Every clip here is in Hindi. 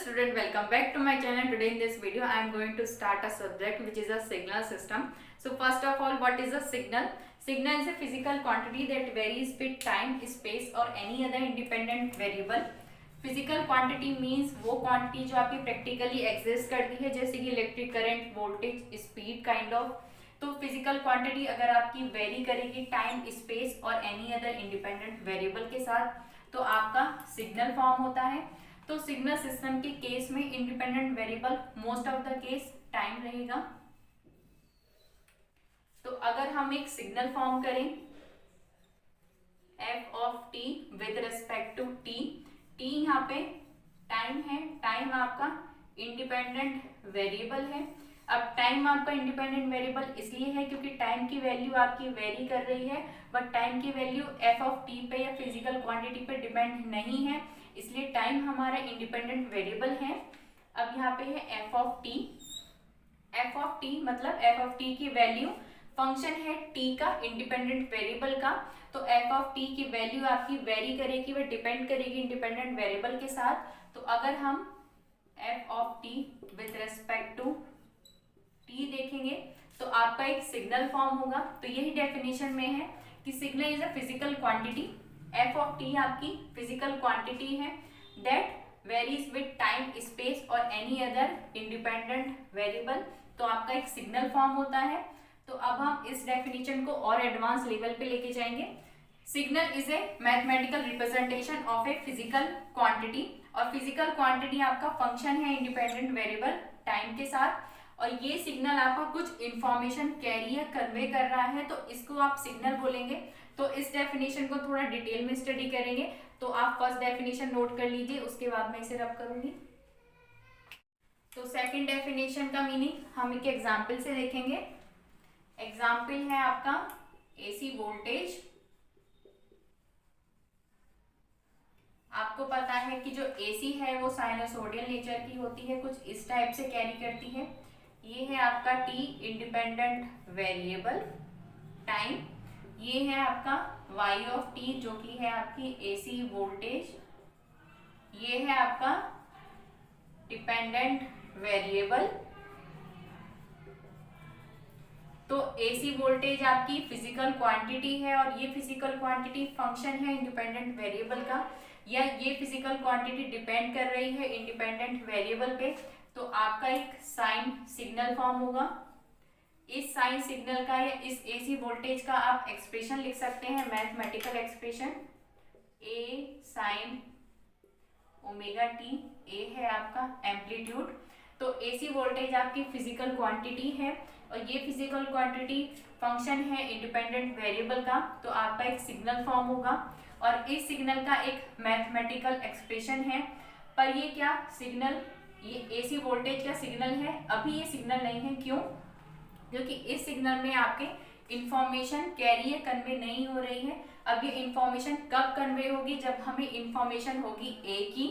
student, welcome back to my channel. Today in this video I am going to start a subject which is a signal system. So first of all, what is a signal? Signal is a physical quantity that varies with time, space or any other independent variable. Physical quantity means वो क्वांटिटी जो आपकी प्रैक्टिकली एग्जिस्ट करती है, जैसे कि electric current, voltage, speed kind of. तो फिजिकल क्वांटिटी अगर आपकी वेरी करेगी टाइम, स्पेस और एनी अदर इंडिपेंडेंट वेरिएबल के साथ, तो आपका सिग्नल फॉर्म होता है. तो सिग्नल सिस्टम के केस में independent variable most of the case time रहेगा. तो अगर हम एक सिग्नल फॉर्म करें F of T with respect to T, T यहाँ पे टाइम है, टाइम आपका इंडिपेंडेंट वेरिएबल है. अब टाइम आपका इंडिपेंडेंट वेरिएबल इसलिए है क्योंकि टाइम की वैल्यू आपकी वेरी कर रही है, बट टाइम की वैल्यू एफ ऑफ टी पे या फिजिकल क्वांटिटी पे डिपेंड नहीं है, इसलिए टाइम हमारा इंडिपेंडेंट वेरिएबल है. अब यहाँ पे है F of T. F of T मतलब एफ ऑफ टी की वैल्यू फंक्शन है टी का, इंडिपेंडेंट वेरिएबल का. तो एफ ऑफ टी की वैल्यू आपकी वेरी करेगी, वह डिपेंड करेगी इंडिपेंडेंट वेरिएबल के साथ. तो अगर हम F of T with respect to T देखेंगे तो आपका एक सिग्नल फॉर्म होगा. तो यही डेफिनेशन में है कि signal is a physical quantity. F of T आपकी फिजिकल क्वांटिटी है that varies with time, space और एनी अदर इंडिपेंडेंट वेरिएबल. तो आपका एक सिग्नल फॉर्म होता है. तो अब हम इस डेफिनेशन को और एडवांस लेवल पे लेके जाएंगे. Signal is a mathematical representation of a physical quantity, और फिजिकल क्वांटिटी आपका फंक्शन है इंडिपेंडेंट वेरिएबल टाइम के साथ, और ये सिग्नल आपका कुछ इंफॉर्मेशन कैरी या कन्वे कर रहा है, तो इसको आप सिग्नल बोलेंगे. तो इस डेफिनेशन को थोड़ा डिटेल में स्टडी करेंगे. तो आप फर्स्ट डेफिनेशन नोट कर लीजिए, उसके बाद मैं इसे रब करूंगी. तो सेकंड डेफिनेशन का मीनिंग हम एक एग्जाम्पल से देखेंगे. एग्जाम्पल है आपका एसी वोल्टेज. आपको पता है कि जो एसी है वो साइनसोडियल नेचर की होती है, कुछ इस टाइप से कैरी करती है. ये है आपका टी इंडिपेंडेंट वेरिएबल टाइम. ये है आपका वाई ऑफ टी जो कि है आपकी एसी वोल्टेज. ये है आपका डिपेंडेंट वेरिएबल. तो एसी वोल्टेज आपकी फिजिकल क्वांटिटी है, और ये फिजिकल क्वांटिटी फंक्शन है इंडिपेंडेंट वेरिएबल का, या ये फिजिकल क्वांटिटी डिपेंड कर रही है इंडिपेंडेंट वेरिएबल पे. तो आपका एक साइन सिग्नल फॉर्म होगा. इस साइन सिग्नल का या इस एसी वोल्टेज का आप एक्सप्रेशन लिख सकते हैं, mathematical expression a sine omega T. ए है आपका एम्पलीट्यूड. तो एसी वोल्टेज आपकी फिजिकल क्वांटिटी है, और ये फिजिकल क्वांटिटी फंक्शन है इंडिपेंडेंट वेरिएबल का. तो आपका एक सिग्नल फॉर्म होगा, और इस सिग्नल का एक मैथमेटिकल एक्सप्रेशन है. पर ये क्या सिग्नल, ये एसी वोल्टेज का सिग्नल है. अभी ये सिग्नल नहीं है, क्यों? क्योंकि इस सिग्नल में आपके इंफॉर्मेशन कैरी या कन्वे नहीं हो रही है. अब ये इंफॉर्मेशन कब कन्वे होगी? जब हमें इंफॉर्मेशन होगी ए की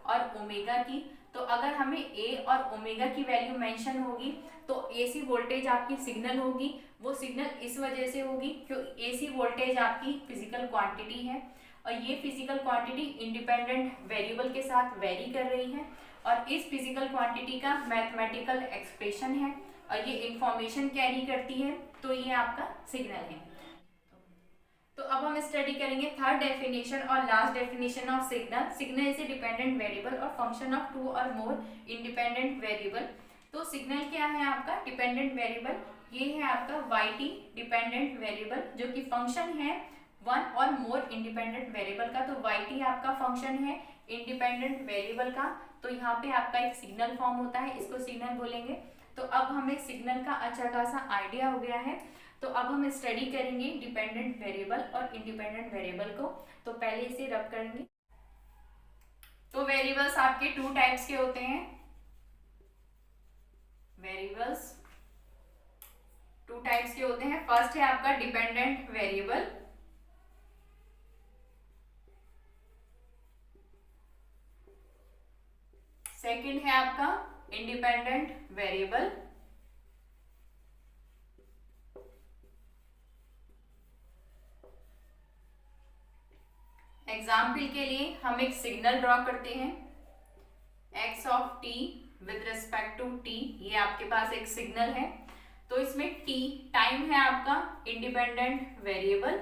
और ओमेगा की. तो अगर हमें ए और ओमेगा की वैल्यू मेंशन होगी तो एसी वोल्टेज आपकी सिग्नल होगी. वो सिग्नल इस वजह से होगी क्योंकि एसी वोल्टेज आपकी फिजिकल क्वांटिटी है, और ये फिजिकल क्वांटिटी इंडिपेंडेंट वेरिएबल के साथ वेरी कर रही है, और इस फिजिकल क्वांटिटी का मैथमेटिकल एक्सप्रेशन है, और ये इंफॉर्मेशन कैरी करती है. तो ये आपका सिग्नल है. तो अब हम स्टडी करेंगे थर्ड डेफिनेशन और last definition of signal. Signal is a dependent variable और फंक्शन ऑफ टू और मोर इंडिपेंडेंट वेरिएबल. तो सिग्नल क्या है आपका? Dependent variable. ये है आपका वाई टी डिपेंडेंट वेरिएबल जो कि फंक्शन है वन और मोर इंडिपेंडेंट वेरिएबल का. तो वाई टी आपका फंक्शन है इंडिपेंडेंट वेरिएबल का. तो यहाँ पे आपका एक सिग्नल फॉर्म होता है, इसको सिग्नल बोलेंगे. तो अब हमें सिग्नल का अच्छा खासा आइडिया हो गया है. तो अब हम स्टडी करेंगे डिपेंडेंट वेरिएबल और इंडिपेंडेंट वेरिएबल को. तो पहले इसे रब करेंगे. तो वेरिएबल्स आपके टू टाइप्स के होते हैं. वेरिएबल्स टू टाइप्स के होते हैं. फर्स्ट है आपका डिपेंडेंट वेरिएबल. सेकंड है आपका इंडिपेंडेंट वेरिएबल. एग्जाम्पल के लिए हम एक सिग्नल ड्रॉ करते हैं. एक्स ऑफ ये आपके पास एक सिग्नल है। तो इसमें t टाइम है आपका इंडिपेंडेंट वेरिएबल,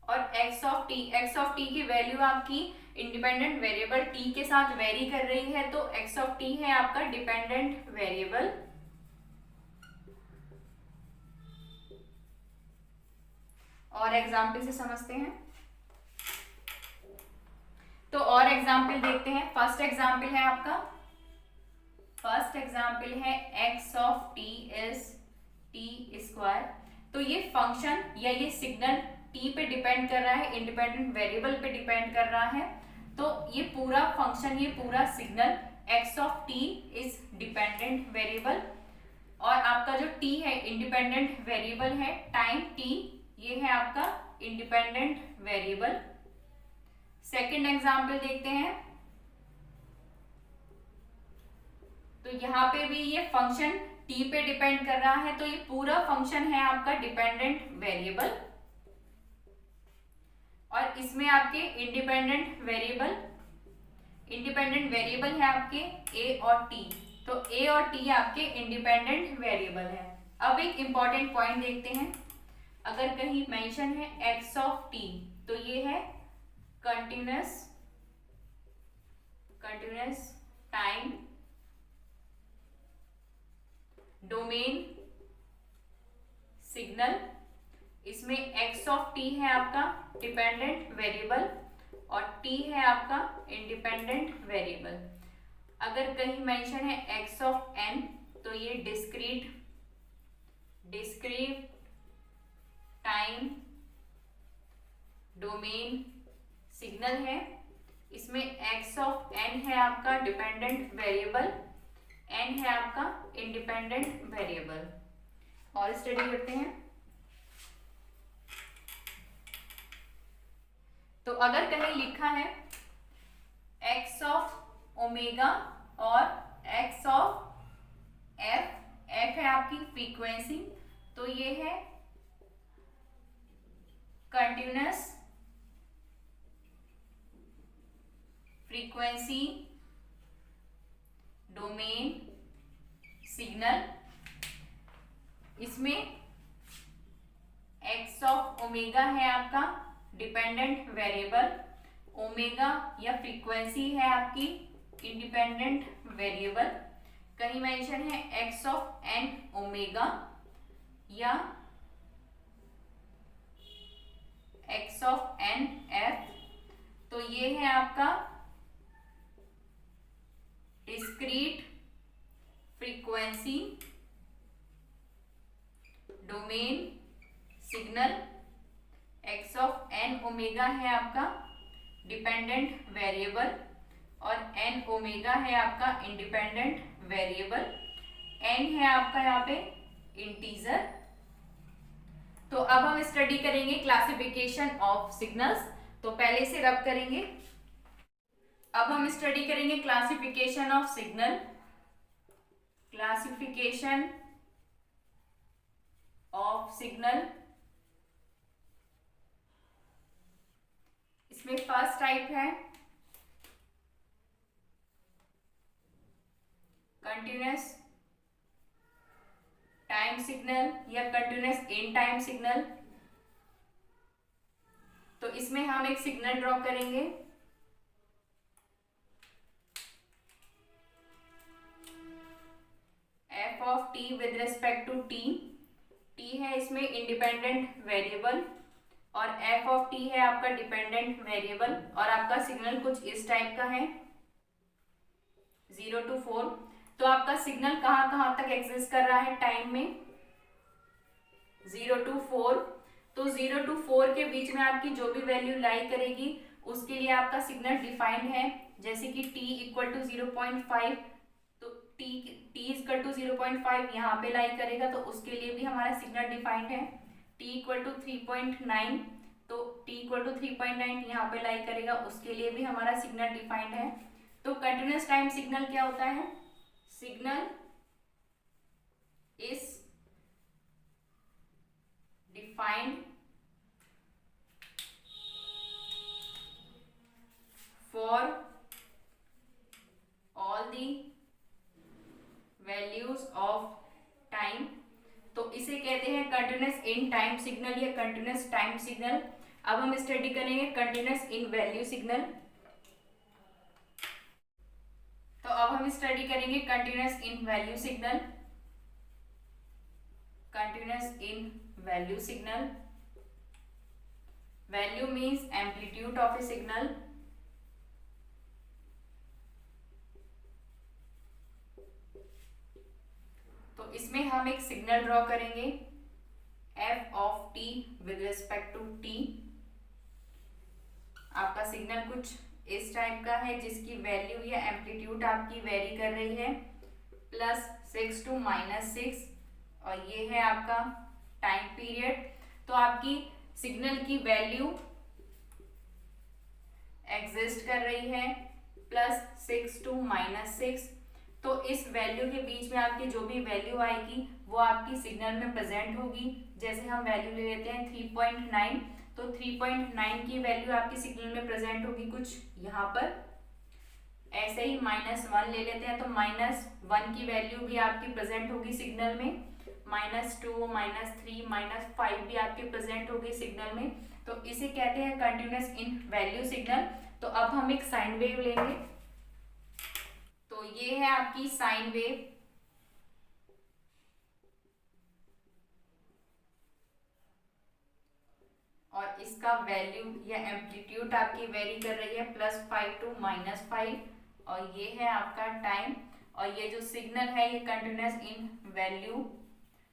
और x ऑफ t की वैल्यू आपकी इंडिपेंडेंट वेरिएबल t के साथ वेरी कर रही है, तो x ऑफ t है आपका डिपेंडेंट वेरिएबल। और एग्जाम्पल से समझते हैं। तो और एग्जाम्पल देखते हैं। फर्स्ट एग्जाम्पल है आपका, फर्स्ट एग्जाम्पल है x of t is t square. तो ये फंक्शन या ये सिग्नल t पे डिपेंड कर रहा है, इंडिपेंडेंट वेरिएबल पे डिपेंड कर रहा है। तो ये पूरा फंक्शन, ये पूरा signal x of t is dependent variable, और आपका जो t है इंडिपेंडेंट वेरिएबल है, टाइम t ये है आपका इंडिपेंडेंट वेरिएबल। सेकेंड एग्जाम्पल देखते हैं। तो यहाँ पे भी ये फंक्शन t पे डिपेंड कर रहा है, तो ये पूरा फंक्शन है आपका डिपेंडेंट वेरिएबल, और इसमें आपके इंडिपेंडेंट वेरिएबल है आपके a और t। तो a और t आपके इंडिपेंडेंट वेरिएबल है। अब एक इंपॉर्टेंट पॉइंट देखते हैं। अगर कहीं मेंशन है x ऑफ t, तो ये है कंटिन्यूअस टाइम डोमेन सिग्नल। इसमें x ऑफ t है आपका डिपेंडेंट वेरिएबल और t है आपका इंडिपेंडेंट वेरिएबल। अगर कहीं मेंशन है x ऑफ n, तो ये डिस्क्रीट टाइम डोमेन सिग्नल है। इसमें x ऑफ n है आपका डिपेंडेंट वेरिएबल, n है आपका इंडिपेंडेंट वेरिएबल। और स्टडी करते हैं। तो अगर कहीं लिखा है x ऑफ ओमेगा और x ऑफ f है आपकी फ्रीक्वेंसी, तो ये है कंटिन्यूअस फ्रीक्वेंसी डोमेन सिग्नल। इसमें x ऑफ ओमेगा है आपका डिपेंडेंट वेरिएबल, ओमेगा या फ्रीक्वेंसी है आपकी इंडिपेंडेंट वेरिएबल। कहीं मेंशन है x ऑफ n ओमेगा या x ऑफ n f, तो ये है आपका discrete frequency domain signal. x of n omega है आपका डिपेंडेंट वेरिएबल और n ओमेगा है आपका इंडिपेंडेंट वेरिएबल। n है आपका यहाँ पे इंटीजर। तो अब हम स्टडी करेंगे क्लासिफिकेशन ऑफ सिग्नल्स। तो पहले से रब करेंगे। अब हम स्टडी करेंगे classification of signal. Classification of signal, इसमें फर्स्ट टाइप है कंटिन्यूअस टाइम सिग्नल या कंटिन्यूअस इन टाइम सिग्नल। तो इसमें हम एक सिग्नल ड्रॉ करेंगे। f of t with respect to t, t है इसमें इंडिपेंडेंट वेरिएबल और f ऑफ t है आपका डिपेंडेंट वेरिएबल। और आपका सिग्नल कुछ इस टाइप का है 0 to 4। तो आपका सिग्नल कहाँ तक एग्जिस्ट कर रहा है टाइम में 0 to 4। तो 0 to 4 के बीच में आपकी जो भी वैल्यू लाई करेगी उसके लिए आपका सिग्नल डिफाइंड है। जैसे कि t इक्वल टू 0.5, तो t इक्वल टू 0.5 यहाँ पे लाई करेगा, तो उसके लिए भी हमारा सिग्नल डिफाइंड है। t इक्वल टू 3.9, तो t इक्वल टू 3.9 यहाँ पे लाई करेगा, उसके लिए भी हमारा सिग्नल डिफाइंड है। तो कंटिन्यूअस टाइम सिग्नल क्या होता है? Signal is defined for all the values of time. तो इसे कहते हैं कंटिन्यूस इन टाइम सिग्नल या कंटिन्यूस टाइम सिग्नल। अब हम स्टडी करेंगे कंटिन्यूस इन वैल्यू सिग्नल। तो अब हम स्टडी करेंगे continuous in value signal. Continuous in value signal, value means amplitude of a signal. तो इसमें हम एक सिग्नल ड्रॉ करेंगे f of t with respect to t। आपका सिग्नल कुछ इस टाइप का है जिसकी वैल्यू या एम्पलीट्यूड आपकी वेरी कर रही है +6 to -6, और ये है आपका टाइम पीरियड। तो आपकी सिग्नल की वैल्यू एग्जिस्ट कर रही है +6 to -6। तो इस वैल्यू के बीच में आपकी जो भी वैल्यू आएगी वो आपकी सिग्नल में प्रेजेंट होगी। जैसे हम वैल्यू ले लेते हैं 3.9, तो 3.9 की वैल्यू आपकी सिग्नल में प्रेजेंट होगी कुछ यहाँ पर। ऐसे ही -1 ले लेते हैं तो -1 की वैल्यू भी आपकी प्रेजेंट होगी सिग्नल में। -2, -3, -5 भी आपके प्रेजेंट होगी सिग्नल में। तो इसे कहते हैं कंटिन्यूस इन वैल्यू सिग्नल। तो अब हम एक साइन वेव लेंगे। तो ये है आपकी साइन वेव। और इसका वैल्यू या एम्पलीट्यूड आपकी वेरी कर रही है +5 to -5, और ये है आपका टाइम। और ये जो सिग्नल है ये कंटिन्यूस इन वैल्यू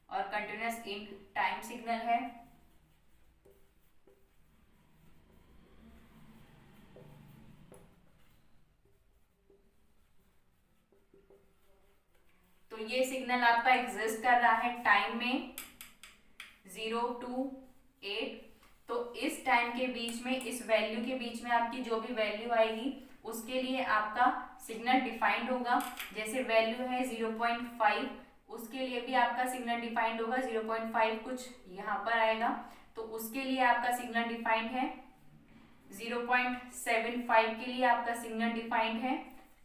और कंटिन्यूस इन टाइम सिग्नल है। तो ये सिग्नल आपका एग्जिस्ट कर रहा है टाइम में 0 to 8। तो इस टाइम के बीच में, इस वैल्यू के बीच में आपकी जो भी वैल्यू आएगी उसके लिए आपका सिग्नल डिफाइंड होगा। जैसे वैल्यू है 0.5, उसके लिए भी आपका सिग्नल डिफाइंड होगा 0.5 कुछ यहाँ पर आएगा। तो उसके लिए आपका सिग्नल डिफाइंड है। 0.75 के लिए आपका सिग्नल डिफाइंड है।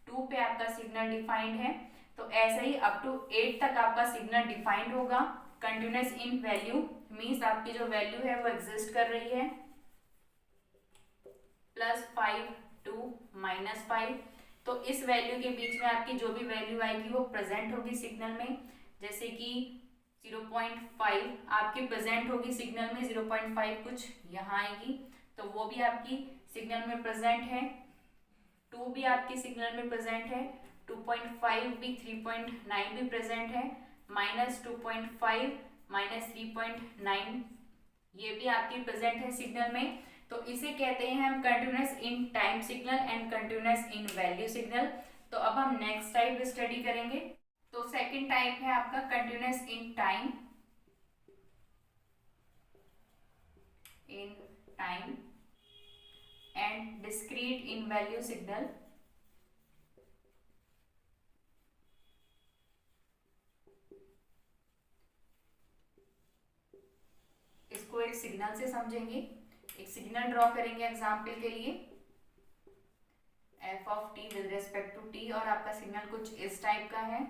2 पे आपका सिग्नल डिफाइंड है। तो ऐसे ही अप टू 8 तक आपका सिग्नल डिफाइंड होगा। कंटिन्यूस इन वैल्यू मीन्स आपकी जो वैल्यू है वो एग्जिस्ट कर रही है +5 to -5। तो इस वैल्यू के बीच में आपकी जो भी वैल्यू आएगी वो प्रेजेंट होगी सिग्नल में। जैसे कि 0.5 आपकी प्रेजेंट होगी सिग्नल में, 0.5 कुछ यहाँ आएगी तो वो भी आपकी सिग्नल में प्रेजेंट है। 2 भी आपकी सिग्नल में प्रेजेंट है, 2.5 भी, 3.9 भी प्रेजेंट है, -2.5, -3.9 ये भी आपकी प्रेजेंट है सिग्नल में। तो इसे कहते हैं हम continuous in time signal and continuous in value signal. तो अब हम नेक्स्ट टाइप स्टडी करेंगे। तो सेकंड टाइप है आपका continuous in time and discrete in value signal. इसको एक सिग्नल से समझेंगे। एक सिग्नल ड्रॉ करेंगे एग्जाम्पल के लिए f of t with respect to t, और आपका सिग्नल कुछ इस टाइप का है।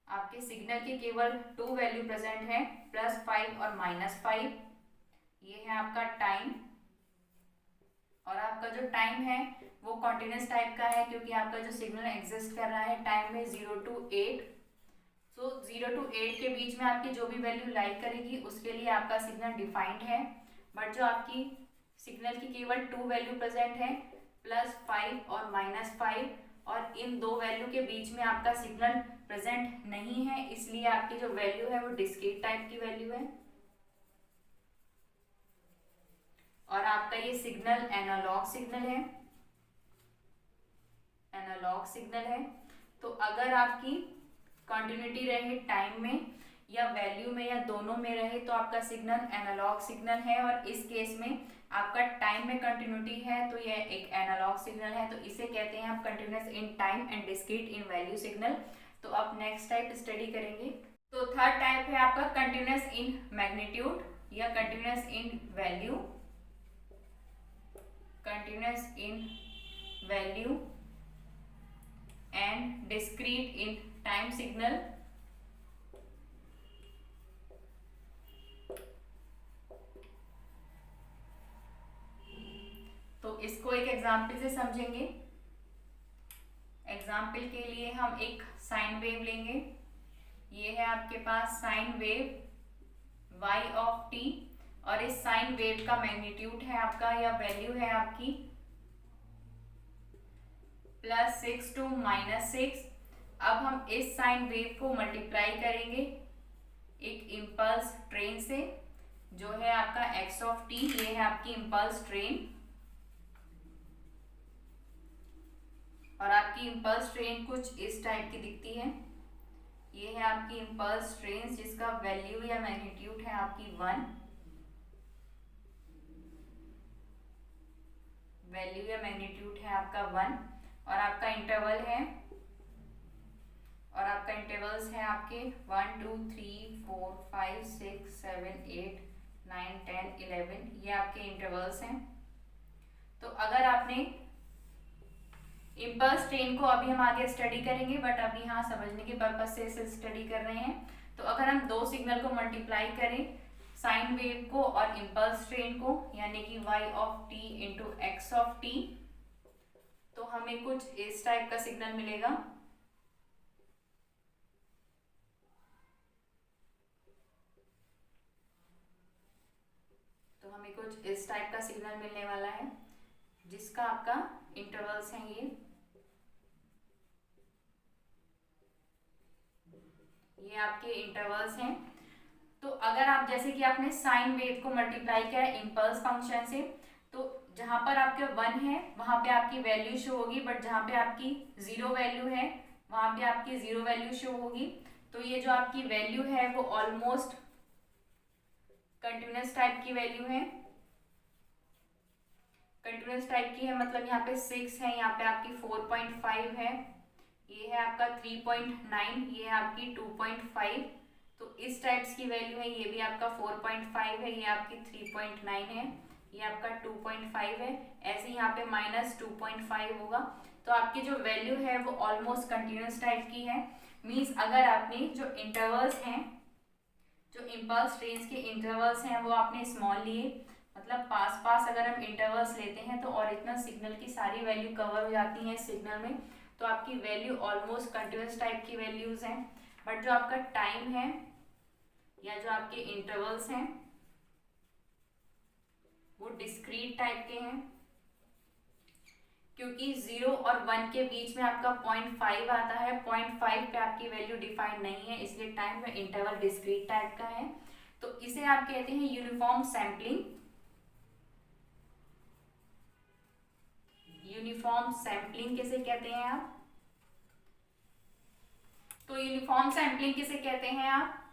आपके सिग्नल के केवल 2 वैल्यू प्रेजेंट है, +5 और -5। ये है आपका टाइम, और आपका जो टाइम है वो कॉन्टिन्यूस टाइप का है क्योंकि आपका जो सिग्नल एग्जिस्ट कर रहा है टाइम में 0 to 8। तो 0 to 8 के बीच में आपकी जो भी वैल्यू लाइक करेगी उसके लिए आपका सिग्नल डिफाइंड है। बट जो आपकी सिग्नल की केवल 2 वैल्यू प्रेजेंट है, +5 और -5, और इन 2 वैल्यू के बीच में आपका सिग्नल प्रेजेंट नहीं है, इसलिए आपकी जो वैल्यू है वो डिस्क्रीट टाइप की वैल्यू है। और आपका ये सिग्नल एनालॉग सिग्नल है, एनालॉग सिग्नल है। तो अगर आपकी कंटिन्यूटी रहे टाइम में या वैल्यू में या दोनों में रहे तो आपका सिग्नल एनालॉग सिग्नल है, और इस केस में आपका टाइम में कंटिन्यूटी है तो यह एक एनालॉग सिग्नल है। तो इसे कहते हैं आप continuous in time and discrete in value signal. तो अब नेक्स्ट टाइप स्टडी करेंगे। तो थर्ड टाइप है आपका कंटिन्यूस इन मैग्नीट्यूड या continuous in value, continuous in value and discrete in time signal. तो इसको एक एग्जाम्पल से समझेंगे। एग्जाम्पल के लिए हम एक साइन वेव लेंगे। ये है आपके पास sine wave y of t और इस साइन वेव का मैग्नीट्यूड है आपका या वैल्यू है आपकी +6 to -6। अब हम इस साइन वेव को मल्टीप्लाई करेंगे एक इम्पल्स ट्रेन से जो है आपका x ऑफ t। ये है आपकी इम्पल्स ट्रेन और आपकी इम्पल्स ट्रेन कुछ इस टाइप की दिखती है। ये है आपकी इम्पल्स ट्रेन जिसका वैल्यू या मैग्नीट्यूड है आपकी 1, वैल्यू या मैग्नीट्यूड है आपका 1 और आपका इंटरवल है और आपका इंटरवल्स है आपके 1 2 3 4 5 6 7 8 9 10 11। ये आपके इंटरवल्स हैं। तो अगर आपने इम्पल्स ट्रेन को अभी हम आगे स्टडी करेंगे बट अभी यहाँ समझने के पर्पज से इसे स्टडी कर रहे हैं। तो अगर हम दो सिग्नल को मल्टीप्लाई करें साइन वेव को और इम्पल्स ट्रेन को यानी कि y of t into x of t तो हमें कुछ इस टाइप का सिग्नल मिलेगा। तो हमें कुछ इस टाइप का सिग्नल मिलने वाला है जिसका आपका इंटरवल्स है ये आपके इंटरवल्स हैं। तो अगर आप जैसे कि आपने साइन वेव को मल्टीप्लाई किया है इम्पल्स फंक्शन से तो जहां पर आपके 1 है वहां पे आपकी वैल्यू शो होगी बट जहां पे आपकी 0 वैल्यू है वहां पे आपकी 0 वैल्यू शो होगी। तो ये जो आपकी वैल्यू है वो ऑलमोस्ट कंटिन्यूस टाइप की वैल्यू है, कंटिन्यूस टाइप की है मतलब यहाँ पे 6 है, यहाँ पे आपकी 4.5 है, ये है आपका 3.9, ये है आपकी 2.5। तो इस टाइप्स की वैल्यू है। ये भी आपका 4.5 है, ये आपकी 3.9 है, ये आपका 2.5 है। ऐसे यहाँ पे -2.5 होगा। तो आपकी जो वैल्यू है वो ऑलमोस्ट कंटिन्यूस टाइप की है। मीन्स अगर आपने जो इंटरवल्स हैं जो इम्पल्स ट्रेन्स के इंटरवल्स हैं वो आपने स्मॉल लिए मतलब पास पास अगर हम इंटरवल्स लेते हैं तो ओरिजिनल सिग्नल की सारी वैल्यू कवर हो जाती है इस सिग्नल में। तो आपकी वैल्यू ऑलमोस्ट कंटिन्यूस टाइप की वैल्यूज हैं। बट जो आपका टाइम है या जो आपके इंटरवल्स हैं वो डिस्क्रीट टाइप के हैं क्योंकि 0 और 1 के बीच में आपका 0.5 आता है। 0.5 पे आपकी वैल्यू डिफाइंड नहीं है इसलिए टाइम में इंटरवल डिस्क्रीट टाइप का है। तो इसे आप कहते हैं यूनिफॉर्म सैम्पलिंग। यूनिफॉर्म सैम्पलिंग किसे कहते हैं आप? तो यूनिफॉर्म सैम्पलिंग किसे कहते हैं आप?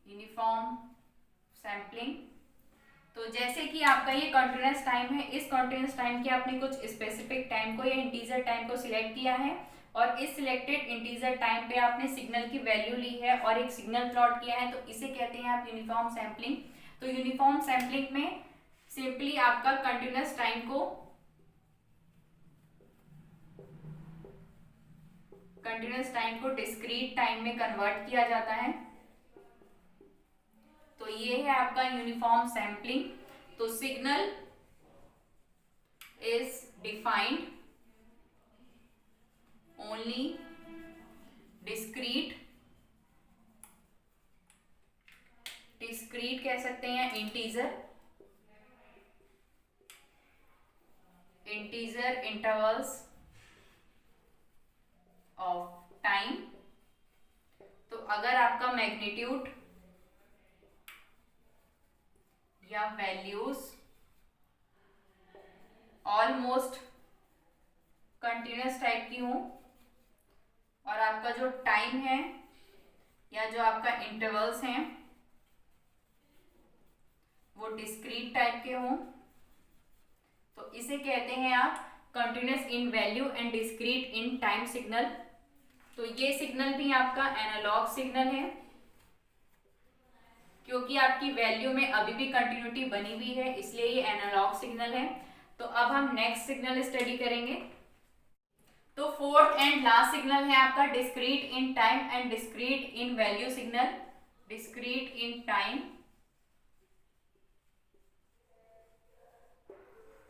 Uniform sampling. तो जैसे कि आपका ये कॉन्टिन्यूस टाइम है, इस कॉन्टिन्यूस टाइम के आपने कुछ स्पेसिफिक टाइम को या इंटीजर टाइम को सिलेक्ट किया है और इस सिलेक्टेड इंटीजर टाइम पे आपने सिग्नल की वैल्यू ली है और एक सिग्नल प्लॉट किया है तो इसे कहते हैं आप यूनिफॉर्म सैम्पलिंग। तो यूनिफॉर्म सैम्पलिंग में सिंपली आपका कंटिन्यूस टाइम को डिस्क्रीट टाइम में कन्वर्ट किया जाता है। तो ये है आपका यूनिफॉर्म सैम्पलिंग। तो signal is defined only discrete कह सकते हैं इंटीजर इंटरवल्स ऑफ टाइम। तो अगर आपका मैग्नीट्यूड या वैल्यूज ऑलमोस्ट कंटिन्यूस टाइप की हो और आपका जो टाइम है या जो आपका इंटरवल्स हैं वो डिस्क्रीट टाइप के हों तो इसे कहते हैं आप continuous in value and discrete in time signal. तो ये सिग्नल भी आपका एनालॉग सिग्नल है क्योंकि आपकी वैल्यू में अभी भी कंटिन्यूटी बनी हुई है, इसलिए ये एनालॉग सिग्नल है। तो अब हम नेक्स्ट सिग्नल स्टडी करेंगे। तो फोर्थ एंड लास्ट सिग्नल है आपका discrete in time and discrete in value signal. Discrete in time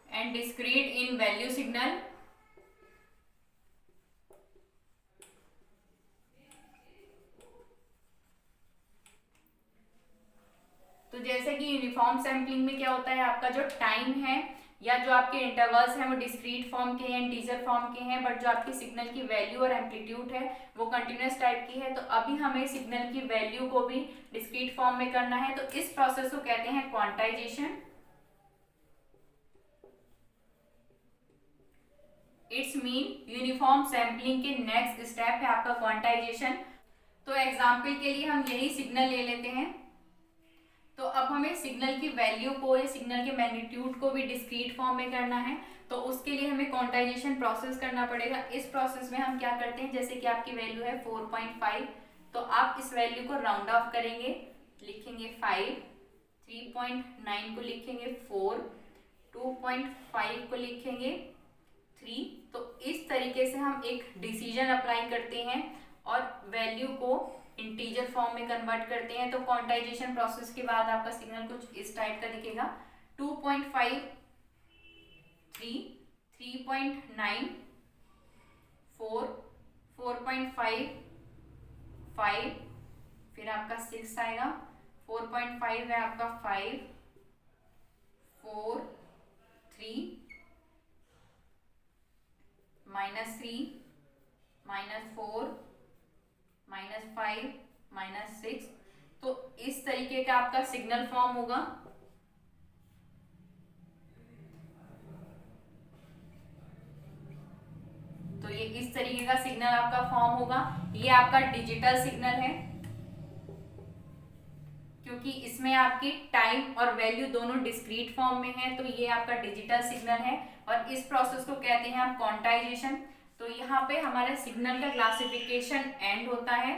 and discrete in value signal. तो जैसे कि यूनिफॉर्म सैम्पलिंग में क्या होता है, आपका जो टाइम है या जो आपके इंटरवल्स हैं वो डिस्क्रीट फॉर्म के हैं, इंटीजर फॉर्म के हैं, बट जो आपकी सिग्नल की वैल्यू और एम्पलीट्यूड है वो कंटिन्यूस टाइप की है। तो अभी हमें सिग्नल की वैल्यू को भी डिस्क्रीट फॉर्म में करना है, तो इस प्रोसेस को कहते हैं quantization. It's mean uniform sampling के नेक्स्ट स्टेप है आपका क्वांटाइजेशन। तो एग्जाम्पल के लिए हम यही सिग्नल ले लेते हैं। तो अब हमें सिग्नल की वैल्यू को या सिग्नल के मैग्नीट्यूड को भी डिस्क्रीट फॉर्म में करना है, तो उसके लिए हमें क्वांटाइजेशन प्रोसेस करना पड़ेगा। इस प्रोसेस में हम क्या करते हैं, जैसे कि आपकी वैल्यू है 4.5, तो आप इस वैल्यू को राउंड ऑफ करेंगे, लिखेंगे 5, 3.9 को लिखेंगे 4, 2.5 को लिखेंगे 3। तो इस तरीके से हम एक डिसीजन अप्लाई करते हैं और वैल्यू को इंटीजर फॉर्म में कन्वर्ट करते हैं। तो क्वांटाइजेशन प्रोसेस के बाद आपका सिग्नल कुछ इस टाइप का दिखेगा। 2.5, 3, 3.9, 4, 4.5, 5, फिर आपका 6 आएगा, 4.5 है आपका 5, 4, 3, -3, -4, -5, -6। तो इस तरीके का आपका सिग्नल फॉर्म होगा। तो ये इस तरीके का सिग्नल आपका फॉर्म होगा। ये आपका डिजिटल सिग्नल है, क्योंकि इसमें आपकी टाइम और वैल्यू दोनों डिस्क्रीट फॉर्म में है, तो ये आपका डिजिटल सिग्नल है और इस प्रोसेस को कहते हैं आप क्वांटाइजेशन। तो यहाँ पे हमारे सिग्नल का क्लासिफिकेशन एंड होता है।